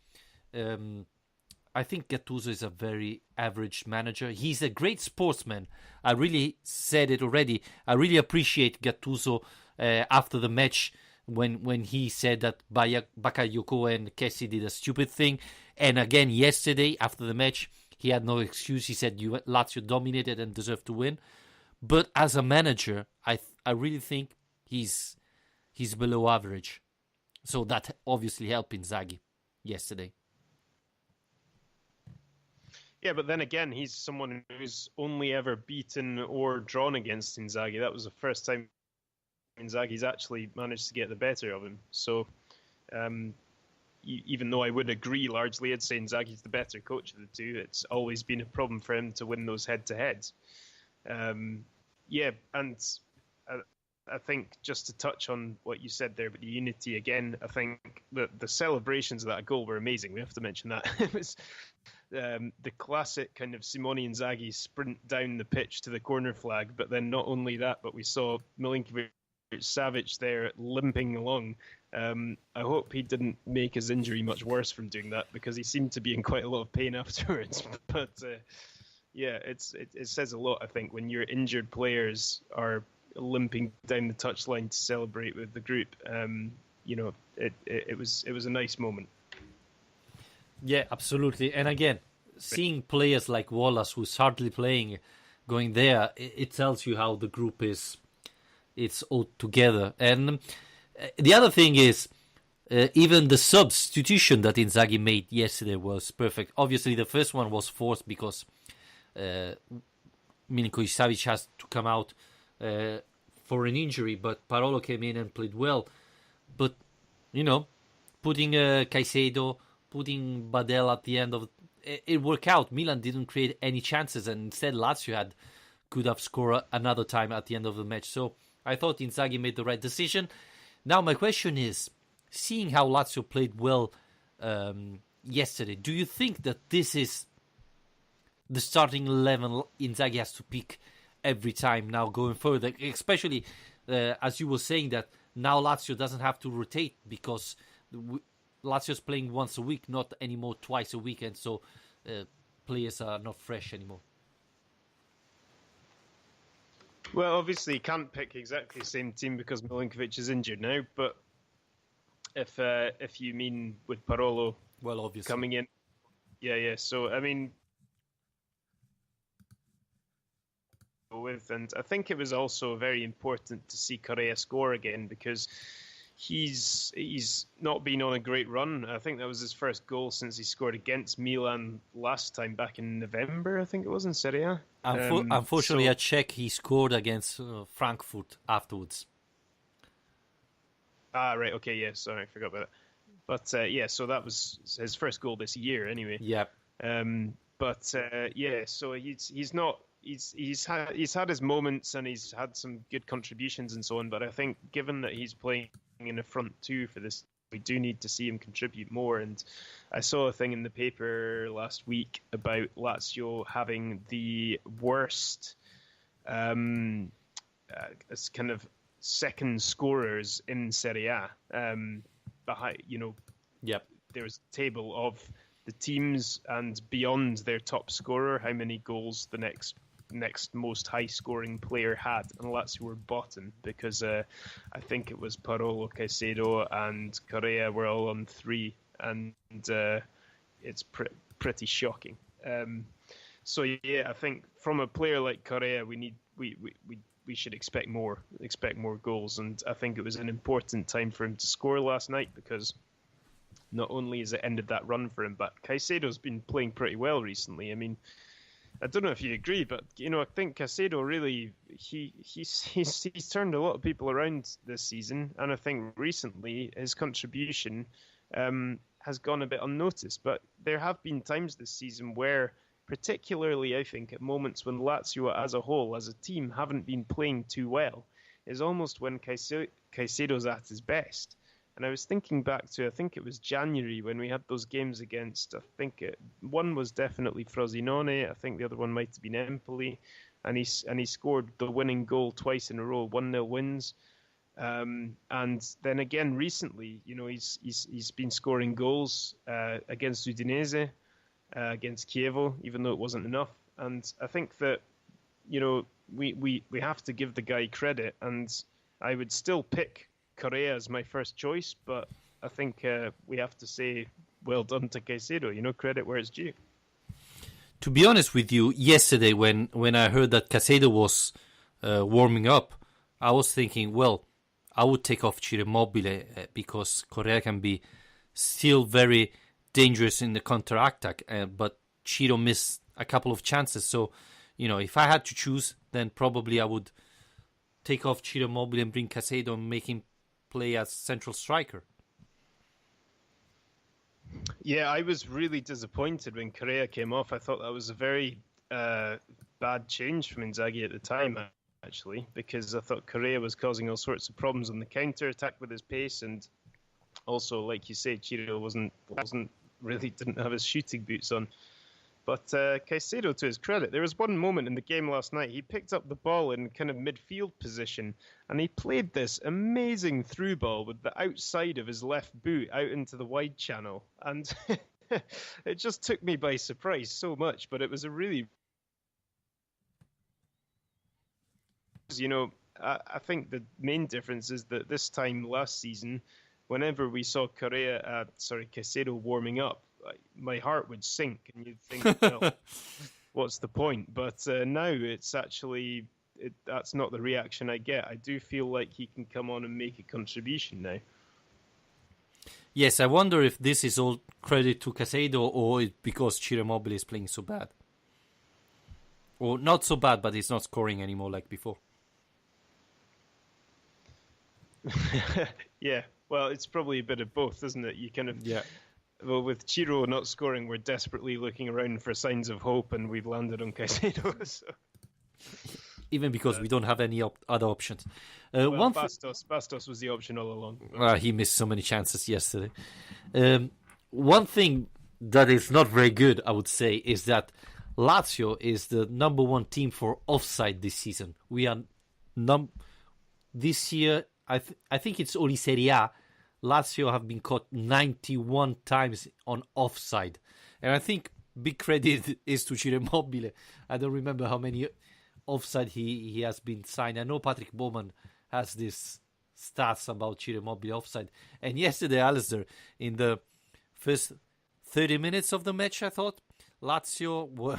I think Gattuso is a very average manager. He's a great sportsman. I really said it already. I really appreciate Gattuso after the match when he said that Bakayoko and Kessie did a stupid thing. And again, yesterday after the match, he had no excuse. He said Lazio dominated and deserved to win. But as a manager, I really think he's below average. So that obviously helped Inzaghi yesterday. Yeah, but then again, he's someone who's only ever beaten or drawn against Inzaghi. That was the first time Inzaghi's actually managed to get the better of him. So, even though I would agree largely, I'd say Inzaghi's the better coach of the two. It's always been a problem for him to win those head-to-heads. Yeah, and I think just to touch on what you said there about the unity again, I think the celebrations of that goal were amazing. We have to mention that. It was the classic kind of Simone Inzaghi sprint down the pitch to the corner flag, but then not only that, but we saw Milinkovic-Savic there limping along. I hope he didn't make his injury much worse from doing that, because he seemed to be in quite a lot of pain afterwards. But yeah, it says a lot, I think, when your injured players are limping down the touchline to celebrate with the group. It was a nice moment. Yeah, absolutely. And again, seeing players like Wallace, who's hardly playing, going there, it tells you how the group it's all together. And the other thing is, even the substitution that Inzaghi made yesterday was perfect. Obviously, the first one was forced because Milinkovic-Savic has to come out for an injury, but Parolo came in and played well. But, putting Caicedo, putting Badel at the end of it worked out. Milan didn't create any chances, and instead Lazio could have scored another time at the end of the match. So I thought Inzaghi made the right decision. Now my question is, seeing how Lazio played well yesterday, do you think that this is the starting 11 Inzaghi has to pick every time now going further? Especially as you were saying, that now Lazio doesn't have to rotate because Lazio's playing once a week, not anymore twice a week, and so players are not fresh anymore. Well, obviously you can't pick exactly the same team because Milinkovic is injured now, but if you mean with Parolo obviously coming in, yeah. So I mean, and I think it was also very important to see Correa score again, because he's not been on a great run. I think that was his first goal since he scored against Milan last time back in November, I think it was, in Serie A. Unfortunately, I checked, he scored against Frankfurt afterwards. Right, okay, yeah, sorry, I forgot about that. But yeah, so that was his first goal this year anyway. Yeah. Yeah, so he's had his moments and he's had some good contributions and so on, but I think given that he's playing in the front two for this, we do need to see him contribute more. And I saw a thing in the paper last week about Lazio having the worst kind of second scorers in Serie A. Behind, Yep. There was a table of the teams, and beyond their top scorer, how many goals the next most high-scoring player had, and Lazio were bottom because I think it was Parolo, Caicedo, and Correa were all on 3, and it's pretty shocking. So yeah, I think from a player like Correa, we should expect more goals, and I think it was an important time for him to score last night, because not only has it ended that run for him, but Caicedo's been playing pretty well recently. I mean, I don't know if you agree, but I think Caicedo really he's turned a lot of people around this season, and I think recently his contribution has gone a bit unnoticed. But there have been times this season where, particularly I think at moments when Lazio as a whole, as a team, haven't been playing too well, is almost when Caicedo's at his best. And I was thinking back to, I think it was January when we had those games against, one was definitely Frosinone, I think the other one might have been Empoli, and he scored the winning goal twice in a row, 1-0 wins. And then again recently, he's been scoring goals against Udinese, against Chievo, even though it wasn't enough. And I think that we have to give the guy credit, and I would still pick Correa as my first choice, but I think we have to say well done to Caicedo, credit where it's due. To be honest with you, yesterday when I heard that Caicedo was warming up, I was thinking, well, I would take off Ciro Immobile because Correa can be still very dangerous in the counter-attack, but Ciro missed a couple of chances. So, if I had to choose, then probably I would take off Ciro Immobile and bring Caicedo and make him play as central striker. Yeah, I was really disappointed when Correa came off. I thought that was a very bad change from Inzaghi at the time, actually, because I thought Correa was causing all sorts of problems on the counter-attack with his pace, and also, like you say, Ciro didn't have his shooting boots on. But Caicedo, to his credit, there was one moment in the game last night, he picked up the ball in kind of midfield position, and he played this amazing through ball with the outside of his left boot out into the wide channel. And it just took me by surprise so much, but it was a really... I think the main difference is that this time last season, whenever we saw Caicedo warming up, my heart would sink, and you'd think, well, what's the point? But now it's actually that's not the reaction I get. I do feel like he can come on and make a contribution now. Yes, I wonder if this is all credit to Caicedo or because Ciro Immobile is playing so bad, or not so bad, but he's not scoring anymore like before. Yeah, well, it's probably a bit of both, isn't it? You kind of yeah. Well, with Ciro not scoring, we're desperately looking around for signs of hope, and we've landed on Caicedo. So. Even because we don't have any other options. Bastos was the option all along. He missed so many chances yesterday. One thing that is not very good, I would say, is that Lazio is the number one team for offside this season. We are this year. I think it's only Serie A. Lazio have been caught 91 times on offside. And I think big credit is to Ciro Immobile. I don't remember how many offside he has been signed. I know Patrick Bowman has this stats about Ciro Immobile offside. And yesterday, Alistair, in the first 30 minutes of the match, I thought, Lazio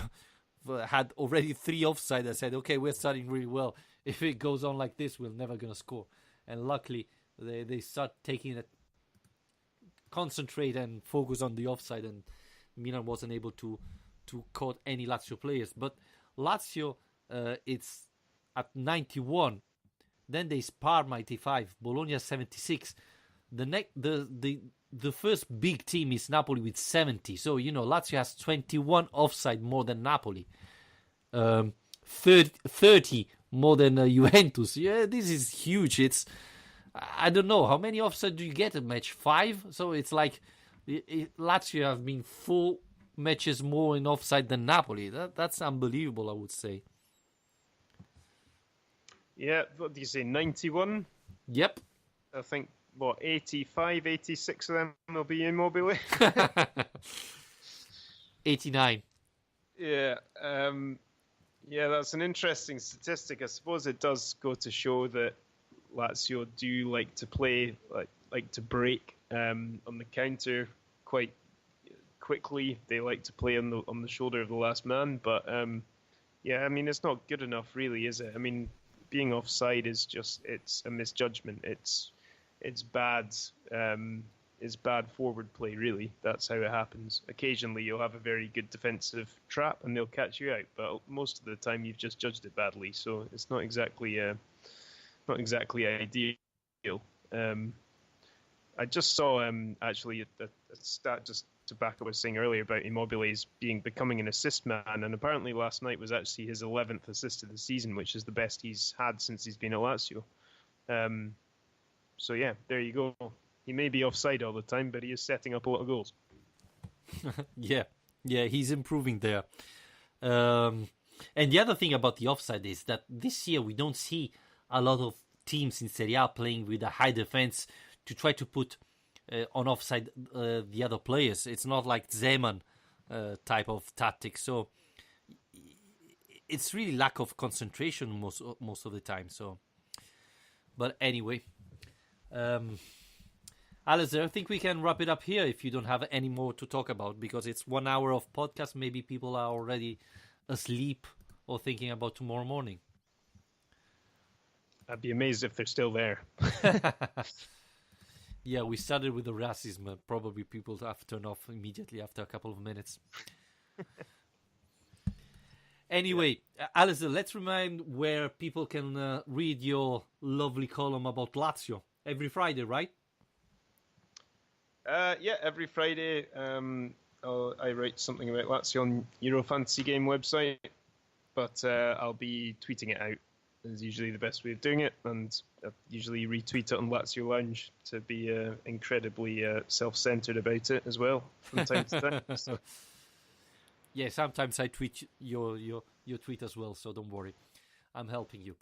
had already 3 offside. I said, okay, we're starting really well. If it goes on like this, we're never going to score. And luckily, they start taking it, concentrate and focus on the offside, and Milan wasn't able to caught any Lazio players. But Lazio, it's at 91. Then there's Parma 85, Bologna 76. The first big team is Napoli with 70. So Lazio has 21 offside more than Napoli. 30 more than Juventus. Yeah, this is huge. I don't know how many offside do you get a match? 5. So it's like Lazio have been 4 matches more in offside than Napoli. That's unbelievable, I would say. Yeah, what do you say? 91. Yep. I think 85, 86 of them will be Immobile. 89. Yeah. Yeah, that's an interesting statistic. I suppose it does go to show that Lazio do like to play, like to break on the counter quite quickly. They like to play on the shoulder of the last man. But yeah, I mean, it's not good enough, really, is it? I mean, being offside is it's a misjudgment. It's bad. It's bad forward play, really. That's how it happens. Occasionally, you'll have a very good defensive trap, and they'll catch you out. But most of the time, you've just judged it badly. So it's not exactly ideal. I just saw actually a stat just to back up what I was saying earlier about Immobile's becoming an assist man, and apparently last night was actually his 11th assist of the season, which is the best he's had since he's been at Lazio. So yeah, there you go. He may be offside all the time, but he is setting up a lot of goals. Yeah, he's improving there. And the other thing about the offside is that this year we don't see a lot of teams in Serie A playing with a high defense to try to put on offside the other players. It's not like Zeman type of tactic. So it's really lack of concentration most of the time. So, but anyway. Alistair, I think we can wrap it up here if you don't have any more to talk about, because it's 1 hour of podcast. Maybe people are already asleep or thinking about tomorrow morning. I'd be amazed if they're still there. Yeah, we started with the racism. Probably people have turned off immediately after a couple of minutes. Anyway, Alistair, let's remind where people can read your lovely column about Lazio every Friday, right? Yeah, every Friday I write something about Lazio on Euro Fantasy Game website, but I'll be tweeting it out. Is usually the best way of doing it, and I usually retweet it on Lazio Lounge to be incredibly self-centered about it as well from time to time. So. Yeah, sometimes I tweet your tweet as well, so don't worry. I'm helping you.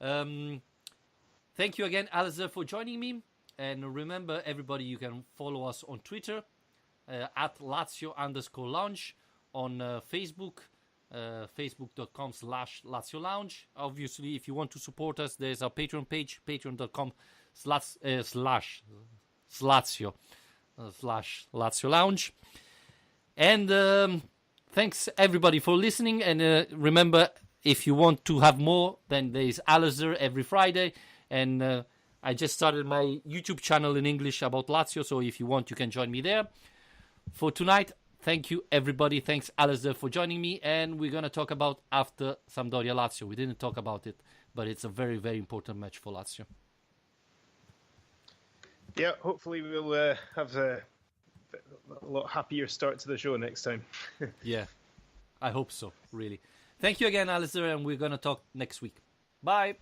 Thank you again, Alistair, for joining me. And remember, everybody, you can follow us on Twitter at Lazio_Lounge, on Facebook, facebook.com/Lazio Lounge. Obviously, if you want to support us, there's our Patreon page, patreon.com/Lazio Lounge. And thanks everybody for listening. And remember, if you want to have more, then there's Alistair every Friday. And I just started my YouTube channel in English about Lazio, so if you want, you can join me there. For tonight, thank you, everybody. Thanks, Alistair, for joining me. And we're going to talk about after Sampdoria-Lazio. We didn't talk about it, but it's a very, very important match for Lazio. Yeah, hopefully we'll have a lot happier start to the show next time. Yeah, I hope so, really. Thank you again, Alistair, and we're going to talk next week. Bye.